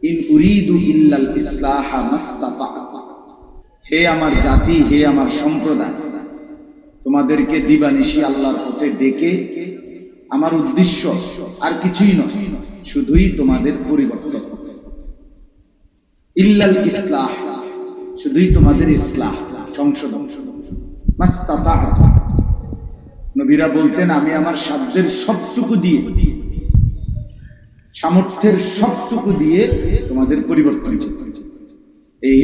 In উরিদু ইল্লাল ইসলাহা মাস্তাতা। হে আমার জাতি, হে আমার সম্প্রদায়, তোমাদেরকে দিবানিশি আল্লাহর পথে ডেকে আমার উদ্দেশ্য আর কিছুই নয়, শুধুই তোমাদের পরিবর্তন। ইল্লাল ইসলাহ, শুধুই তোমাদের ইসলাহ, সংশোধন। মাস্তাতা, নবীরা বলতেন আমি আমার সাধ্যের সবটুকু দিয়ে, সামর্থ্যের সবটুকু দিয়ে তোমাদের পরিবর্তন চাই।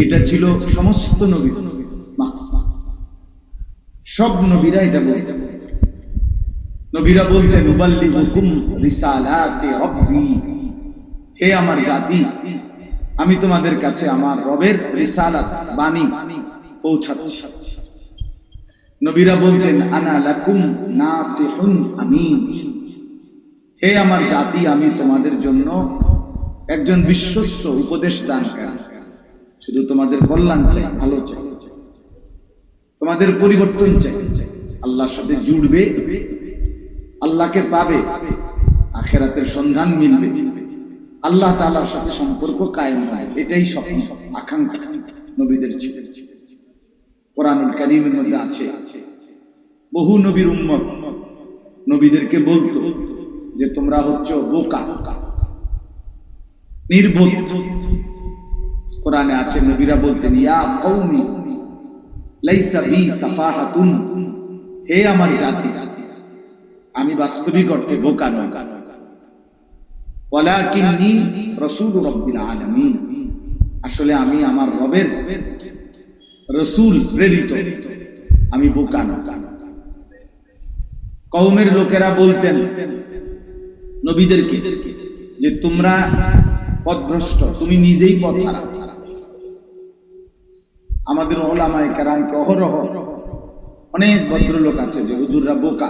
এটা ছিল সমস্ত নবী, সব নবীরা এটা বলতেন। নবীরা বলতেন উবাল্লিগুকুম রিসালাতি রাব্বি, হে আমার জাতি, আমি তোমাদের কাছে আমার রবের রিসালাত, বাণী পৌঁছাচ্ছি। নবীরা বলতেন আনা লাকুম নাসিহুন আমিন, হে আমার জাতি, আমি তোমাদের জন্য একজন বিশ্বস্ত উপদেশ দানকারী। শুধু তোমাদের কল্যাণ চাই, ভালো চাই, তোমাদের পরিবর্তন চাই, আল্লাহর সাথে জুড়বে, আল্লাহকে পাবে, আখিরাতের সন্ধান মিলবে, আল্লাহ তাআলার সাথে সম্পর্ক কায়েম হয়, এটাই স্বপ্ন, আকাঙ্ক্ষা নবীদের ছিল। কোরআনুল কারীমের মধ্যে আছে বহু নবীর উম্মত নবীদেরকে বলতো যে তোমরা হচ্ছ বোকা, নির্বোধ। কোরআনে আছে নবীরা বলতেন ইয়া কওমি লাইসা বি সাফাহাতুন, হে আমার জাতি, আমি বাস্তবিক অর্থে বোকা নই, ওয়ালাকিন্নী রাসূলু রাব্বিল আলামিন, আসলে আমি আমার রবের রাসূল, প্রেরিত, আমি বোকা নই। কওমের লোকেরা বলতেন নবীদেরকে যে তোমরা পথভ্রষ্ট, তুমি নিজেই পথ হারা। আমাদের উলামায়ে কেরামকে অহরহ অনেক ভদ্রলোক আছে যে হুজুররা বোকা,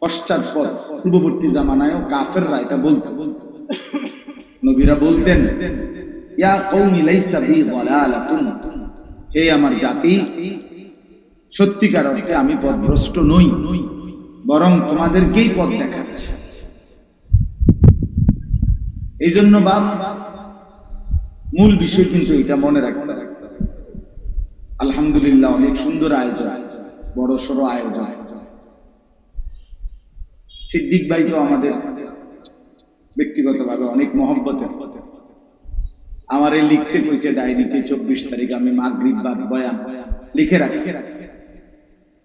পশ্চাৎপদ, পূর্ববর্তী জামানায়ও কাফেররা এটা বলতো। নবীরা বলতেন ইয়া কওমি লাইসা বি যালালাতুন, হে আমার জাতি, সত্যিকার অর্থে আমি পথভ্রষ্ট নই, বরং তোমাদেরকেই পথ দেখাচ্ছি। এই জন্য বাপ মূল বিষয় কিন্তু এটা মনে রাখতে হবে। আলহামদুলিল্লাহ, অনেক সুন্দর আয়োজন, বড় সড় আয়োজন। সিদ্দিক ভাই তো আমাদের ব্যক্তিগতভাবে অনেক মহব্বতের। আমারে লিখতে কইছে ডায়েরিতে 24 তারিখ আমি মাগরিব বাদ বয়ান লিখে রাখছি।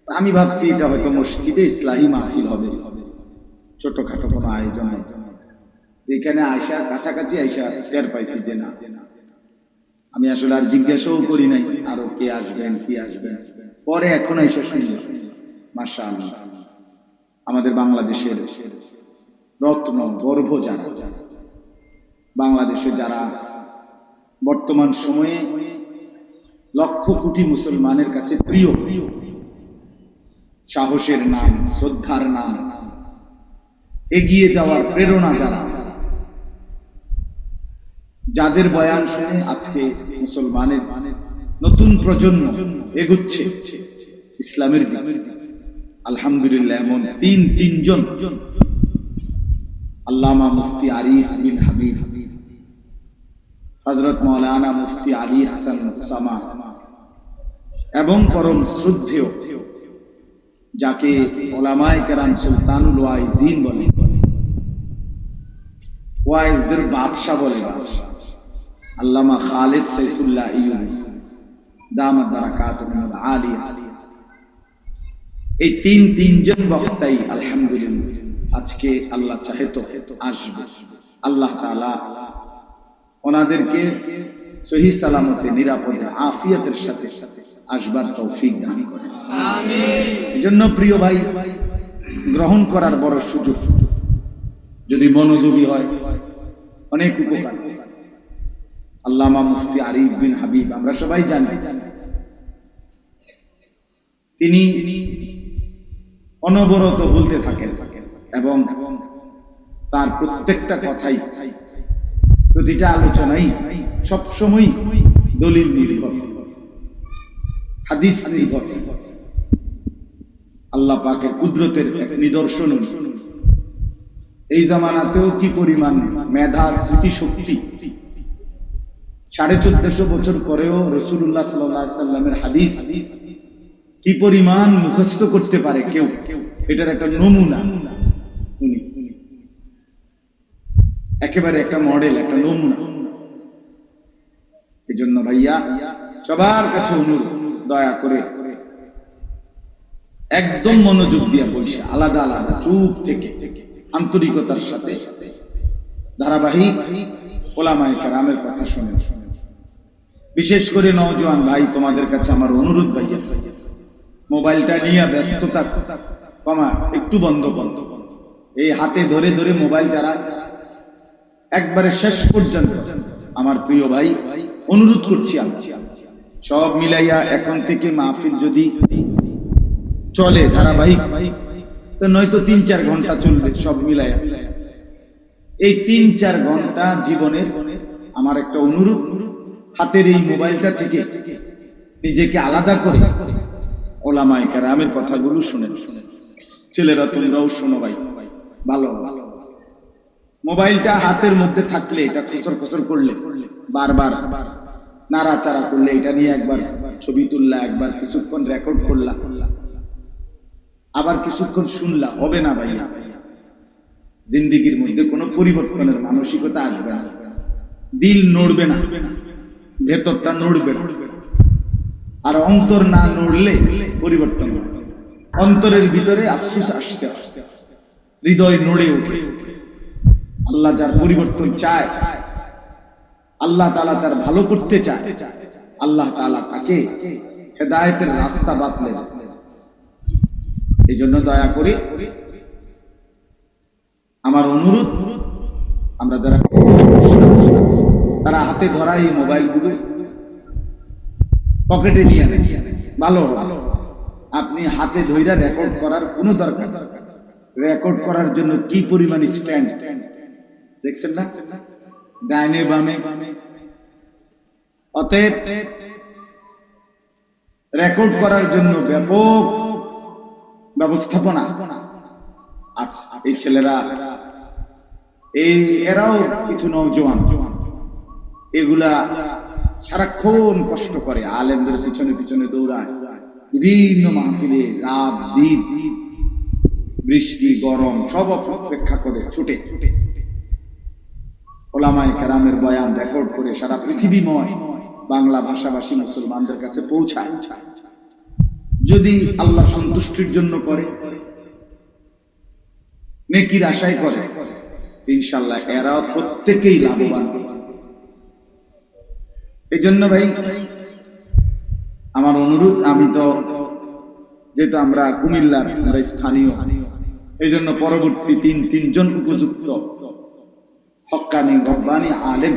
আমি ভাবছি এটা হয়তো মসজিদে ইসলাহি মাহফিল হবে, ছোটখাটো কোনো আয়োজন। এখানে আয়সা, কাছাকাছি আয়সা টের পাইছি যে না, আমি আসলে আর জিজ্ঞাসাও করি নাই আরো কে আসবেন কি আসবেন। পরে এখন আয়সা শুনছি, মাশাআল্লাহ, আমাদের বাংলাদেশের রত্ন, গর্ভ যারা, বাংলাদেশে যারা বর্তমান সময়ে লক্ষ কোটি মুসলমানের কাছে প্রিয়, সাহসের নাম, শ্রদ্ধার নাম, এগিয়ে যাওয়ার প্রেরণা যারা, যাদের বয়ান শুনে আজকে মুসলমানের নতুন প্রজন্ম এগুচ্ছে ইসলামের দিকে। আলহামদুলিল্লাহ, এমন তিনজন, আল্লামা মুফতি আরিফ বিন হাবিব, হযরত মাওলানা মুফতি আলী হাসান উসামা, এবং পরম শ্রদ্ধেয় যাকে উলামায়ে কেরাম সুলতানুল ওয়াইজিন বলে, ওয়াইজদের বাদশা বলে, আল্লামা খালিদ সাইফুল্লাহ ইউনি দামাত বারাকাতুহুল আলিয়া। এই তিনজন বক্তাই আলহামদুলিল্লাহ আজকে আল্লাহ চাহে তো আসবে। আল্লাহ তাআলা ওনাদেরকে সহি সালামতে, নিরাপদে, আফিয়াতের সাথে আসবার তৌফিক দান করেন, আমিন। এজন্য প্রিয় ভাই, গ্রহণ করার বড় সুযোগ, যদি মনোযোগী হয় অনেক উপকার। আল্লামা মুফতি আরিফ বিন হাবিব, আমরা সবাই জানি, তিনি অনবরত বলতে থাকেন এবং তার প্রত্যেকটা কথাই, প্রতিটা আলোচনাই সবসময় দলিল নির্ভর, হাদিস নির্ভর। আল্লাহ পাকের কুদরতের এক নিদর্শন। এই জামানাতেও কি পরিমাণ মেধা, স্মৃতিশক্তি 1450 বছর পরেও রাসূলুল্লাহ সাল্লাল্লাহু আলাইহি সাল্লামের হাদিস কি পরিমাণ মুখস্থ করতে পারে কেউ, এটার একটা নমুনা উনি, একেবারে একটা মডেল, একটা নমুনা। এই জন্য ভাইয়া সবার কাছে অনুরোধ, দয়া করে একদম মনোযোগ দিয়ে বলছে, আলাদা আলাদা চুপ থেকে আন্তরিকতার সাথে ধারাবাহিক ওলামায়ে কেরামের কথা শুনে। বিশেষ করে নওজোয়ান ভাই, তোমাদের কাছে আমার অনুরোধ ভাইয়া, মোবাইলটা নিয়ে ব্যস্ততা কমা, একটু বন্ধ। এই হাতে ধরে ধরে মোবাইল যারা একবারে শেষ পর্যন্ত, আমার প্রিয় ভাই অনুরোধ করছি, আমি সব মিলাইয়া এখন থেকে মাহফিল যদি চলে ধারাবাহিক, তো নয়তো 3-4 ঘন্টা চলবে সব মিলাইয়া। এই 3-4 ঘন্টা জীবনের আমার একটা অনুরোধ, হাতের এই মোবাইলটা থেকে নিজেকে আলাদা করে ওলামায়ে কেরামের কথাগুলো শুনেন। ছেলেরা তোমরাও শোনো ভাই, ভালো ভালো। মোবাইলটা হাতের মধ্যে থাকলে, এটা খসর খসর করলে, বারবার নাড়াচাড়া করলে, এটা নিয়ে একবার ছবি তুললা, একবার কিছুক্ষণ রেকর্ড করলা, আবার কিছুক্ষণ শুনলা, হবে না ভাইয়া। জিন্দেগির মধ্যে কোনো পরিবর্তনের মানসিকতা আসবে না, দিল নড়বে না, ভেতরটা নড়বে না। আর অন্তর না নড়লে পরিবর্তন হবে। অন্তরের ভিতরে আফসোস আসতে আসতে হৃদয় নড়ে ওঠে। আল্লাহ যার পরিবর্তন চায়, আল্লাহ তাআলা যার ভালো করতে চায়, আল্লাহ তাআলা তাকে হেদায়েতের রাস্তা বাতলে দেন। এই জন্য দয়া করে আমার অনুরোধ, আমরা যারা তারা হাতে ধরা এই মোবাইলগুলো পকেটে নিয়ে নেন, ভালো। আপনি হাতে ধইরা রেকর্ড করার কোনো দরকার, রেকর্ড করার জন্য কি পরিমাণ স্ট্যান্ড দেখছেন না, ডাইনে বামে। অতএব রেকর্ড করার জন্য ব্যাপক ব্যবস্থাপনা আছে। এই ছেলেরা, এরাও কিছু নওজোয়ান, এগুলা সারাক্ষণ কষ্ট করে, আলেমদের পিছনে পিছনে দৌড়ায়, বিভিন্ন মাহফিলে রাত দিন, বৃষ্টি গরম সব অপেক্ষা করে ছুটে ওলামায়ে কেরামের বয়ান রেকর্ড করে সারা পৃথিবীময় বাংলা ভাষাভাষী মুসলমানদের কাছে পৌঁছায়। যদি আল্লাহ সন্তুষ্টির জন্য করে, নেকির আশায় করে, ইনশাআল্লাহ এরা প্রত্যেকেই লাভবান। এই জন্য ভাই আমার অনুরোধ, আমি তো যেহেতু আমরা কুমিল্লার, আমরা স্থানীয়, এই জন্য পরবর্তী তিনজন উপযুক্ত হক্কানি রব্বানি আলেম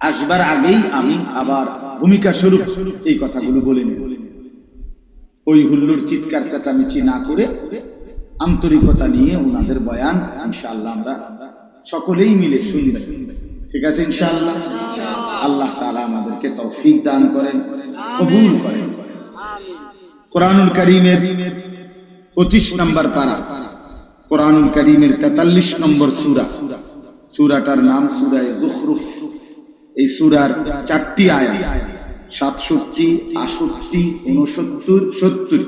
আসবার আগেই আমি আবার ভূমিকা স্বরূপ এই কথাগুলো বলে নেব। ওই হুল্লুর চিৎকার চেঁচামেচি না করে আন্তরিকতা নিয়ে ওনাদের বয়ান ইনশাআল্লাহ আমরা সকলেই মিলে শুনব। ঠিক আছে ইনশাআল্লাহ? আল্লাহ তাআলা আমাদেরকে তৌফিক দান করেন, কবুল করেন। কোরআনুল কারীমের 25 নম্বর পারা, কোরআনুল কারীমের 43 নম্বর সূরা, সূরাটার নাম সূরা যুখরুফ। এই সূরার 4টি আয়াত, 67, 68, 69, 70,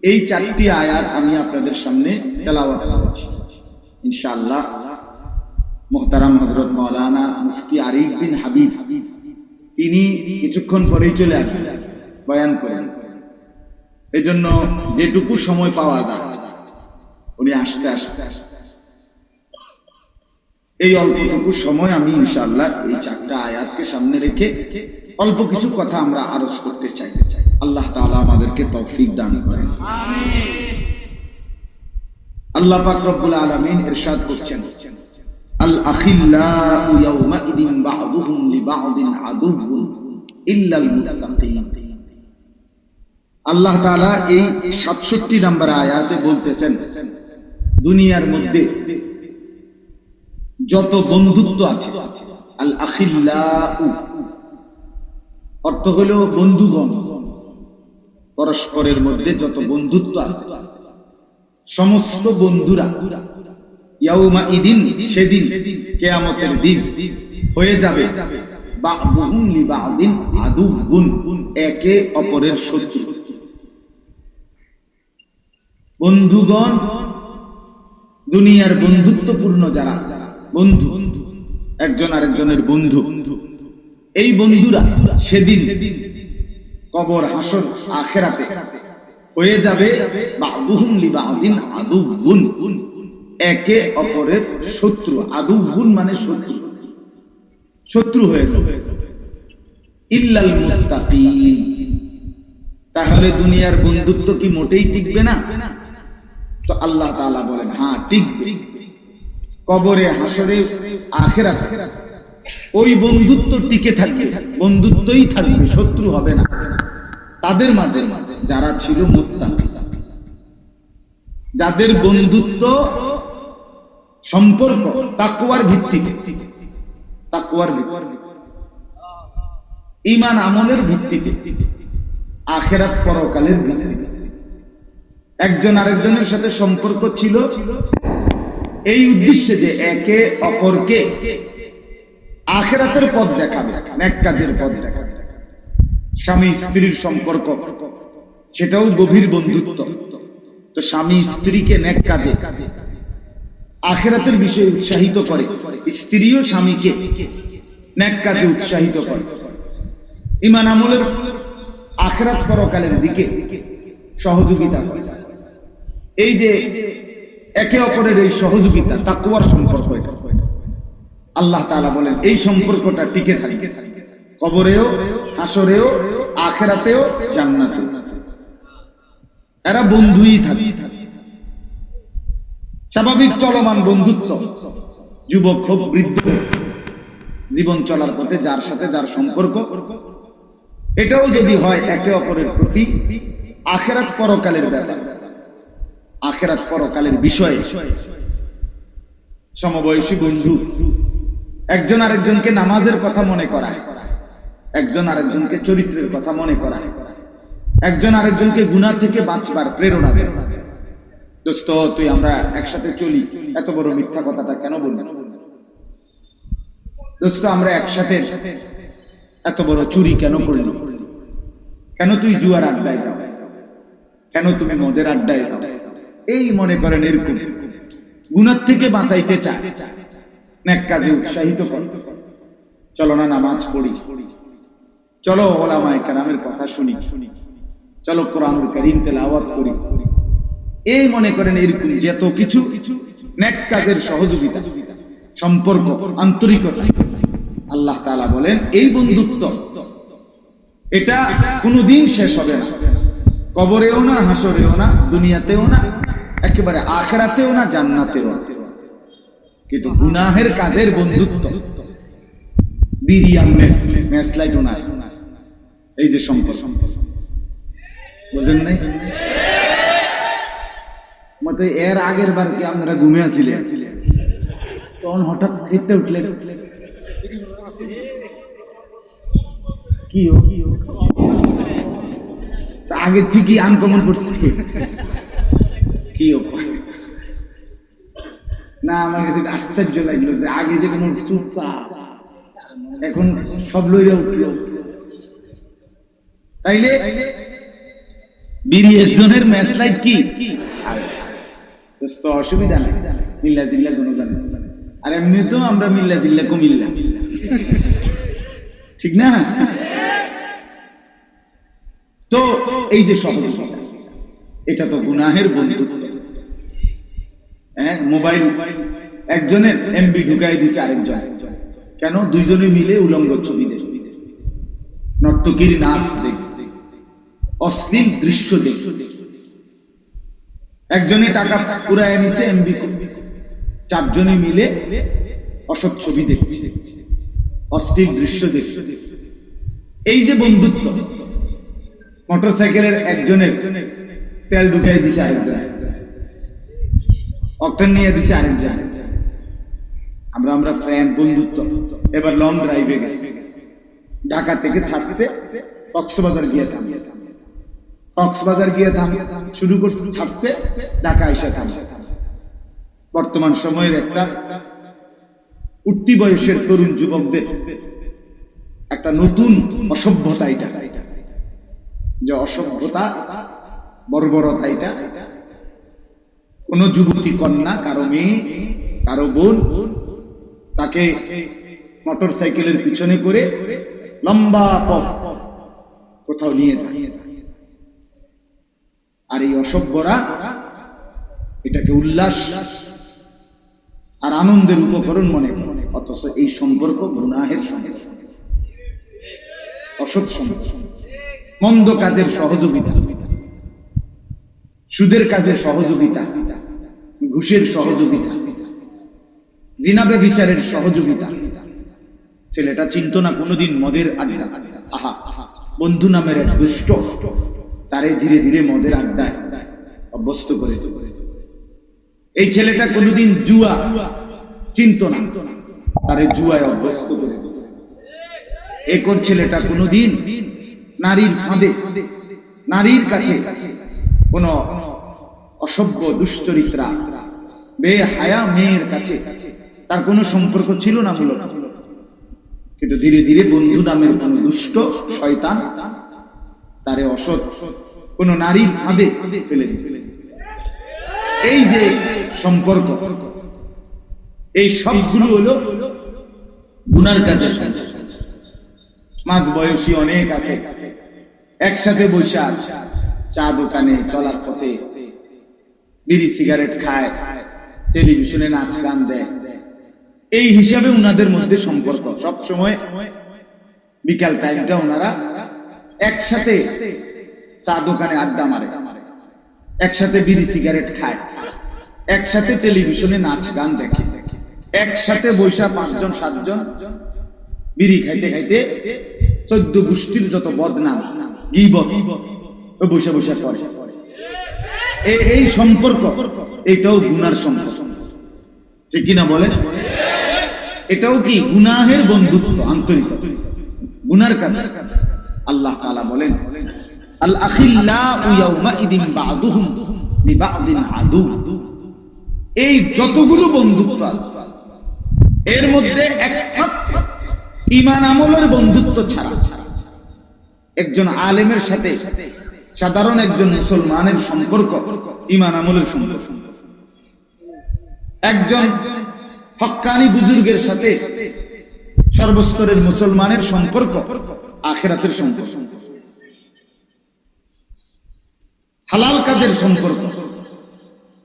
এই 4টি আয়াত আমি আপনাদের সামনে তেলাওয়াত করছি ইনশাআল্লাহ। মুহতারাম হযরত মাওলানা মুফতি আরিফ বিন হাবিব, তিনি কিছুক্ষণ পরেই চলে আসবেন বয়ান করেন। এই জন্য যেটুকু সময় পাওয়া যায় উনি আসতে আসতে এই অল্পটুকু সময় আমি ইনশাআল্লাহ এই 4টা আয়াতকে সামনে রেখে অল্প কিছু কথা আমরা আরজ করতে চাই। আল্লাহ তাআলা আমাদেরকে তৌফিক দান করেন। আল্লাহ পাক রব্বুল আলামিন ইরশাদ করছেন, আল আখিল্লাউ ইয়াওমাইদিন বা'দুহুম লিবা'দিন আদুউন ইল্লাল মুত্তাকিন। আল্লাহ তাআলা এই 67 নম্বর আয়াতে বলতেছেন, দুনিয়ার মধ্যে যত বন্ধুত্ব আছে, আল আখিল্লাউ অর্থ হলো বন্ধুগণ, পরস্পরের মধ্যে যত বন্ধুত্ব আছে সমস্ত বন্ধুরা ইয়াউমাইদিন, সেদিন কিয়ামতের দিন হয়ে যাবে বা'দুহুম লিবা'দিন আদুউন, একে অপরের শত্রু। বন্ধুগণ, দুনিয়ার বন্ধুত্বপূর্ণ যারা বন্ধু, একজন আরেকজনের বন্ধু, এই বন্ধুরা সেদিন কবর, হাসর, আখিরাতে হয়ে যাবে বা'দুহুম লিবা'দিন আদুউন, একে অপরের শত্রু। আদুউন মানে শত্রু, শত্রু হয়ে যাবে। ইল্লাল মুত্তাকিন, তাহলে দুনিয়ার বন্ধুত্ব কি মোটেই টিকবে না? তো আল্লাহ তাআলা বলেন হ্যাঁ টিকবে। কবরে, হাসরে, আখিরাতে ওই বন্ধুত্ব টিকে থাকবে, বন্ধুত্বই থাকবে, শত্রু হবে না তাদের মাঝে যারা ছিল মুত্তাকি, যাদের বন্ধুত্ব সম্পর্ক তাকওয়ার ভিত্তিতে, তাকওয়ার ভিত্তিতে, ঈমান আমলের ভিত্তিতে, আখিরাত পরকালের ভিত্তিতে একজন আরেকজনের সাথে সম্পর্ক ছিল এই উদ্দেশ্যে যে একে অপরকে আখিরাতের পথ দেখাবে, নেক কাজের পথ দেখাবে। স্বামী স্ত্রীর সম্পর্ক, সেটাও গভীর বন্ধুত্ব। তো স্বামী স্ত্রীকে নেক কাজে, আখিরাতের বিষয়ে উৎসাহিত করে, স্ত্রীও স্বামীকে নেক কাজে উৎসাহিত করে, ঈমান আমলের, আখিরাত পরকালের দিকে সহযোগিতা করে। এই যে একে অপরের এই সহযোগিতা, তাকওয়ার সম্পর্ক, এটা আল্লাহ তাআলা বলেন এই সম্পর্কটা টিকে থাকবে কবরেও, হাসরেও, আখিরাতেও, জান্নাতেও। এরা বন্ধুই থাকে, স্বাভাবিক চলমান বন্ধুত্ব। যুবক হোক, বৃদ্ধ, জীবন চলার পথে যার সাথে যার সম্পর্ক, এটাও যদি হয় একে অপরের প্রতি আখিরাত পরকালের ব্যাপার, আখিরাত পরকালের বিষয়ে। সমবয়সী বন্ধু একজন আরেকজনকে নামাজের কথা মনে করায়, একজন আরেকজনকে চরিত্রের কথা মনে করায়, একজন আরেকজনকে গুনাহ থেকে বাঁচবার প্রেরণা দেয়। দোস্ত, তুই আমরা একসাথে চলি, এত বড় মিথ্যা কথাটা কেন বললি? দোস্ত, আমরা একসাথে এত বড় চুরি কেন করলি? কেন তুই জুয়ার আড্ডায় যাও? কেন তুমি মদের আড্ডায় যাও? এই মনে করেন এরকম গুনাহ থেকে বাঁচাইতে চায়, নেক কাজে উৎসাহিত করে। চলো না নামাজ পড়ি, চলো ওলামায়ে কেরামের কথা শুনি, চলো কোরআনুল কারীম তেলাওয়াত করি। এই মনে করেন এরকম যত কিছু নেক কাজের সহযোগিতা, সম্পর্ক, আন্তরিকতা, আল্লাহ তাআলা বলেন এই বন্ধুত্ব এটা কোনোদিন শেষ হবে না। কবরেও না, হাসরেও না, দুনিয়াতেও না, একেবারে আখিরাতেও না, জান্নাতেও না। কিন্তু গুনাহের কাজের বন্ধুত্ব, বিড়ি আনবে, ম্যাচলাইটও না, এই যে সম্পর্ক, বুঝেন নাই? মতে এর আগের বার কি আপনারা ঘুমে আছিলেন, তখন হঠাৎ খেতে উঠলেন, কি আগে ঠিকই আনকমন করছে, কি না? আমার কাছে আশ্চর্য লাগলো যে আগে যে কোনো চুপচাপ, এখন সব লইয়া উঠল। তাইলে বিড়ি একজনের ম্যাচ লাইট কি তো অসুবিধা নাই, মিল্লা জিল্লা গুণগান। আর এমনি তো আমরা মিল্লা জিল্লা কুমিল্লা, ঠিক না? তো এই যে সহযোগিতা, এটা তো গুনাহের বন্ধুত্ব। হ্যাঁ, মোবাইল একজনের এমবি ঢুকাই দিছে আরেকজন, কেন? দুইজনে মিলে উলঙ্গ ছবি দেখ, নর্তকীর নাচ দেখ, অশ্লীল দৃশ্য দেখ। একজনে টাকা পুরায় নিছে এমবি, চারজনে মিলে অসৎ ছবি দেখছে, অশ্লীল দৃশ্য দেখছে। এই যে বন্ধুত্ব, মোটরসাইকেলের একজনের তেল ঢুকাই দিছে আরেকজন, অকটেন নিয়ে দিছে আরেকজন, আমরা ফ্রেন্ড, বন্ধুত্ব। এবার লং ড্রাইভে গেছে, ঢাকা থেকে ছাড়ছে, কক্সবাজার গিয়ে থামছে, কক্সবাজার গিয়ে থামছে, শুরু করছে, ছাড়ছে, ঢাকা এসে থামছে। বর্তমান সময়ের একটা উঠতি বয়সের তরুণ যুবকদের একটা নতুন অসভ্যতা এটা, যে অসভ্যতা বর্বরতা এটা। কোন যুবতী কন্যা, কারো মেয়ে, কারো বোন, তাকে মোটর সাইকেলের পিছনে করে লম্বা পথ কোথাও নিয়ে যায়, আর এই অসভ্যরা এটাকে উল্লাস আর আনন্দের উপকরণ মনে করে, অথচ এই সম্পর্ক গুনাহের সঙ্গে, অসৎ সম্পর্ক, মন্দ কাজের সহযোগিতা, সুদের কাজের সহযোগিতা, ঘুষের সহযোগিতা, জিনা ব্যভিচারের সহযোগিতা। ছেলেটা চিন্তা না কোনোদিন মদের আড্ডা, আহা বন্ধু নামের এক দুষ্ট তারে ধীরে ধীরে মদের আড্ডায় অভ্যস্ত করে। এই ছেলেটা কোনোদিন জুয়া চিন্ত না, তারে জুয়ায় অভ্যস্ত করে। একর ছেলেটা কোনোদিন নারীর ফাঁদে, নারীর কাছে কোন অসভ্য দুশ্চরিত্রা বেহায়া মেয়ের কাছে তার কোনো সম্পর্ক ছিল না মূলত, কিন্তু ধীরে ধীরে বন্ধু নামের কোন দুষ্ট শয়তান তারে অসৎ কোন নারীর ফাঁদে ফেলে দিয়েছে। এই যে সম্পর্ক, এই সবগুলো হলো গুনার কাজে। মাঝ বয়সী অনেক আছে, একসাথে বৈশা চা দোকানে চলার পথে বিড়ি সিগারেট খায়, টেলিভিশনে নাচ গান দেয়। এই হিসাবে উনাদের মধ্যে সম্পর্ক সব সময়। বিকাল টাইমটা ওনারা একসাথে চা দোকানে আড্ডা মারে, একসাথে বিড়ি সিগারেট খায়, একসাথে টেলিভিশনে নাচ গান দেখে, একসাথে বৈশা 5 জন 7 জন বিড়ি খাইতে খাইতে 14 গোষ্ঠীর যত বদনাম গীবত বৈশা বৈশা করে। এই সম্পর্ক, এটাও গুনার সম্পর্ক, ঠিক কিনা বলেন? এটাও কি গুনাহের বন্ধুত্ব, আন্তরিকতা, গুনার কাজ। আল্লাহ তাআলা বলেন, আল আখিল্লাউ ইয়াউমাইদিন বা'দুহুম লিবা'দিন আদু। এই যতগুলো বন্ধুত্ব আছে এর মধ্যে একমাত্র ঈমান আমলের বন্ধুত্ব ছাড়া একজন আলেমের সাথে সাধারণ একজন মুসলমানের সম্পর্ক ঈমান আমলের সম্পর্ক, একজন হক্কানি বুজুর্গের সাথে সর্বস্তরের মুসলমানের সম্পর্ক আখিরাতের সম্পর্ক, হালাল কাজের সম্পর্ক।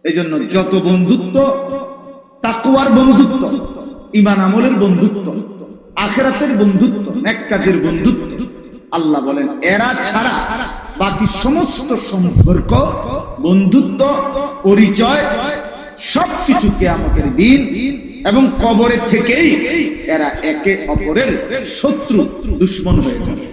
এই জন্য যত বন্ধুত্ব, তাকওয়ার বন্ধুত্ব, ঈমান আমলের বন্ধুত্ব, আখিরাতের বন্ধুত্ব, নেক কাজের বন্ধুত্ব, আল্লাহ বলেন এরা ছাড়া বাকি সমস্ত সম্পর্ক, বন্ধুত্ব, পরিচয় সবকিছু কিয়ামতের দিন এবং কবরে থেকেই এরা একে অপরের শত্রু, দুশমন হয়ে যাবে।